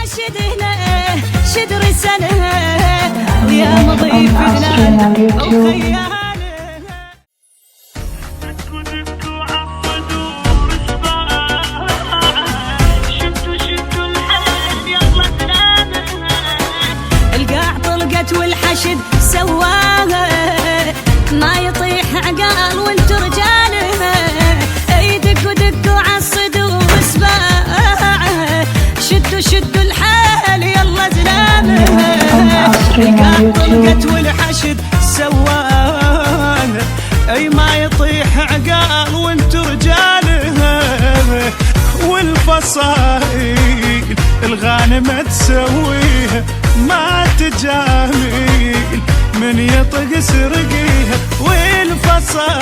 حشد هنا شدر سنة ويا مضيف هنا وخيال. والحشد سواها ما يطيح عقال وانت رجالها يدق ودق عالصدور وسباعه شدوا الحال يلا زلامها. القاع طلقت والحشد سواها اي ما يطيح عقال وانت رجالها والفصائل الغانمة تسويها ما تجامل من يطق سرقيها والفصائل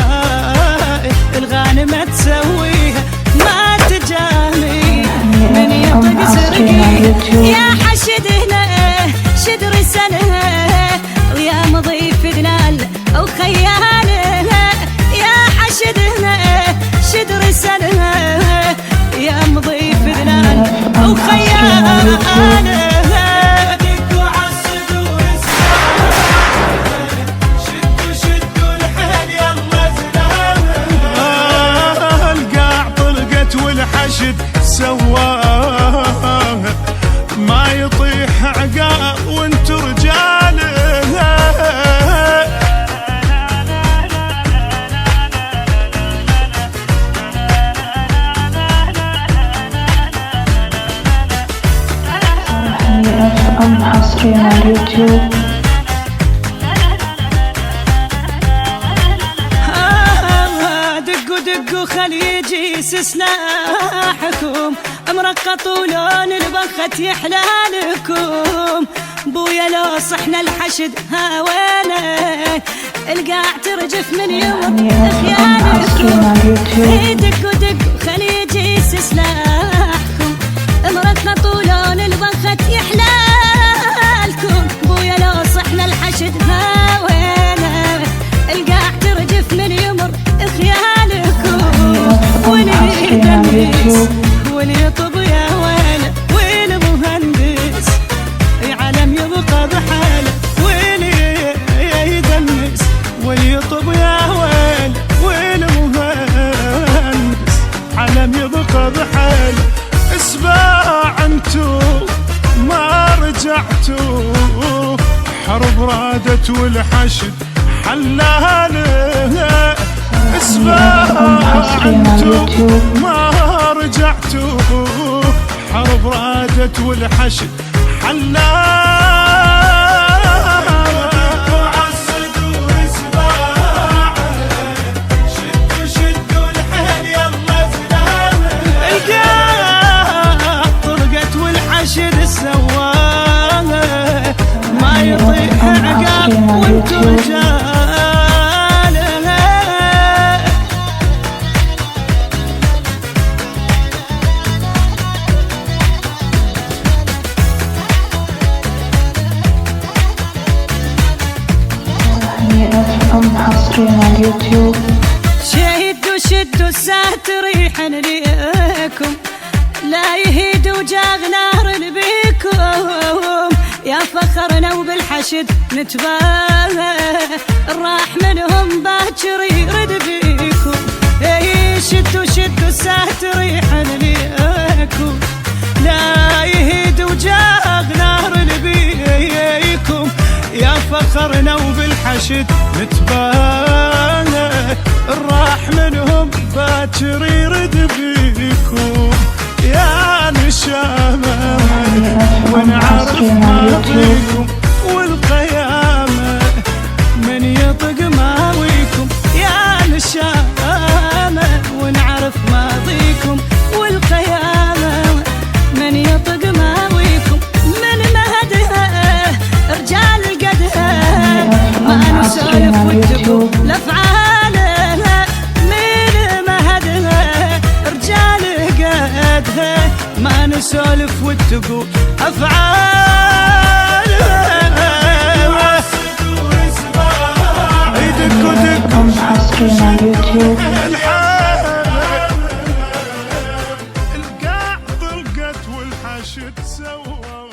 الغانمة تسويها ما تجامل من يطق سرقيها. يا حشد هنا شدر سنة ويا مضيف غلال أو خيال. يا حشد هنا شدر سنة يا مضيف غلال أو خيال. والحشد سواها ما يطيح عقال وانت رجالها. حصريا على اليوتيوب. دقوا خليجي سلاحكم مرقط ولون البخت يحلالكم. بويا لو صحنا الحشد هاوينا القاع ترجف من يوم خيالكم. دقوا خليجي سلاحكم مرقط ولون البخت يحلالكم. بويا لو صحنا الحشد هاوينا القاع ترجف من يمر خيالكم. وليطب يا ويله والمهندس عالم يبقى بحاله وليدنس. وليطب يا ويله والمهندس عالم يبقى بحاله. اسباع انتو ما رجعتوا حرب رادت والحشد حلالها. اسباع انتو ما رجعتوا حرب رادت والحشد حلالها. عالصدور اسباع شدوا الحيل يلا زلامها. القاع طرقت والحشد سواها ما يطيح عقال وانتو رجال. حصريا على اليوتيوب. شدوا الساتر يحن ليكم لا يهيد وجاغ نار بيكم. يا فخرنا وبالحشد نتباهى راح منهم باكر يرد بيكم. شدوا الساتر يحن ليكم لا يهيد وجاغ نار بيكم. يا فخرنا وبالحشد نتباهى راح منهم باكر يرد بيكم. يا نشامة ونعرف ماضيكم والقيامة من يطق ماويكم. يا نشامة ونعرف ماضيكم والقيامة من يطق ماويكم. من مهدها رجال القدها ما نسولف والتقوا لافعالها. من مهدها رجال قدها ما نسولف والتقوا افعالها. حصريا على اليوتيوب. القاع طلقت والحشد تسوى